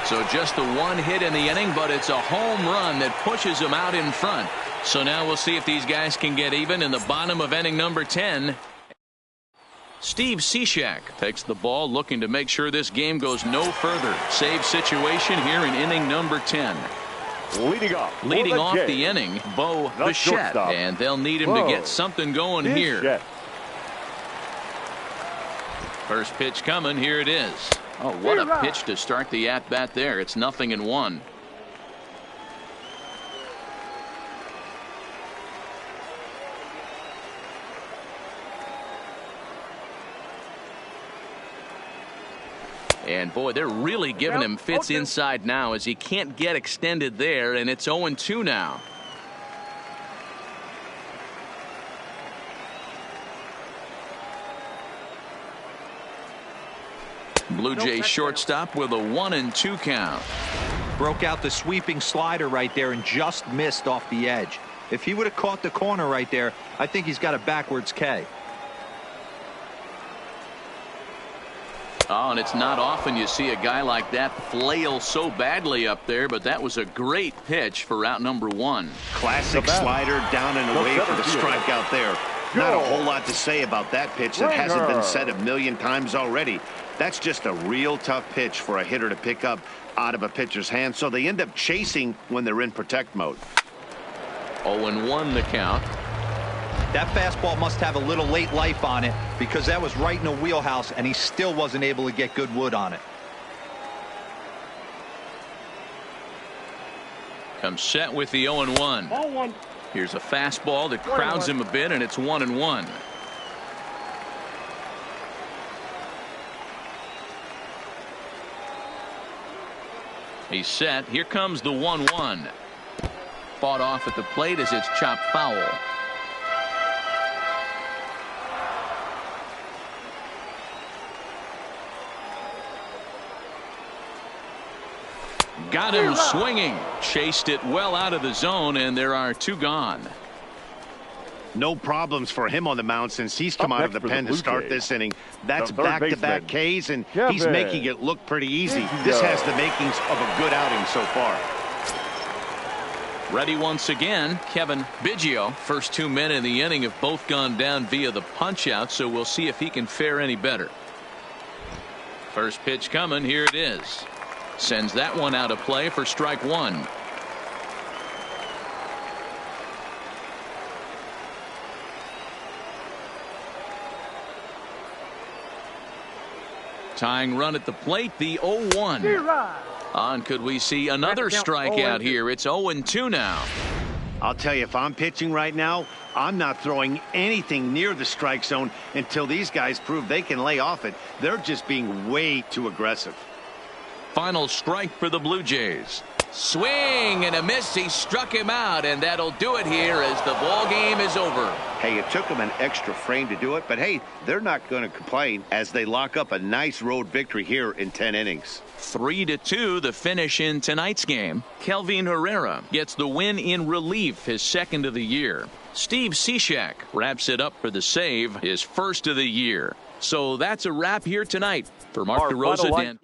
So just the 1 hit in the inning, but it's a home run that pushes him out in front. So now we'll see if these guys can get even in the bottom of inning number 10. Steve Cishek takes the ball, looking to make sure this game goes no further. Save situation here in inning number 10. Leading off the inning, Bo Bichette, and they'll need him to get something going here. First pitch coming, here it is. Oh, what a pitch to start the at-bat there. It's 0-1. And boy, they're really giving him fits inside now as he can't get extended there, and it's 0-2 now. Blue Jays shortstop with a 1-2 count. Broke out the sweeping slider right there and just missed off the edge. If he would have caught the corner right there, I think he's got a backwards K. Oh, and it's not often you see a guy like that flail so badly up there, but that was a great pitch for out number 1. Classic slider down and away for the strikeout there. Not a whole lot to say about that pitch that hasn't been said a million times already. That's just a real tough pitch for a hitter to pick up out of a pitcher's hand, so they end up chasing when they're in protect mode. 0-1 the count. That fastball must have a little late life on it because that was right in the wheelhouse and he still wasn't able to get good wood on it. Comes set with the 0-1. Ball 1. Here's a fastball that crowds him a bit, and it's 1-1. He's set. Here comes the 1-1. Fought off at the plate as it's chopped foul. Got him swinging. Chased it well out of the zone, and there are 2 gone. No problems for him on the mound since he's come out of the pen to start this inning. That's back-to-back Ks, and he's making it look pretty easy. This has the makings of a good outing so far. Ready once again, Kevin Biggio. First 2 men in the inning have both gone down via the punch-out, so we'll see if he can fare any better. First pitch coming. Here it is. Sends that one out of play for strike 1. Tying run at the plate, the 0-1. On, could we see another strikeout here? It's 0-2 now. I'll tell you, if I'm pitching right now, I'm not throwing anything near the strike zone until these guys prove they can lay off it. They're just being way too aggressive. Final strike for the Blue Jays. Swing and a miss. He struck him out, and that'll do it here as the ball game is over. Hey, it took them an extra frame to do it, but hey, they're not going to complain as they lock up a nice road victory here in 10 innings. 3-2 the finish in tonight's game. Kelvin Herrera gets the win in relief, his 2nd of the year. Steve Cishek wraps it up for the save, his 1st of the year. So that's a wrap here tonight. For Mark DeRosa, Dan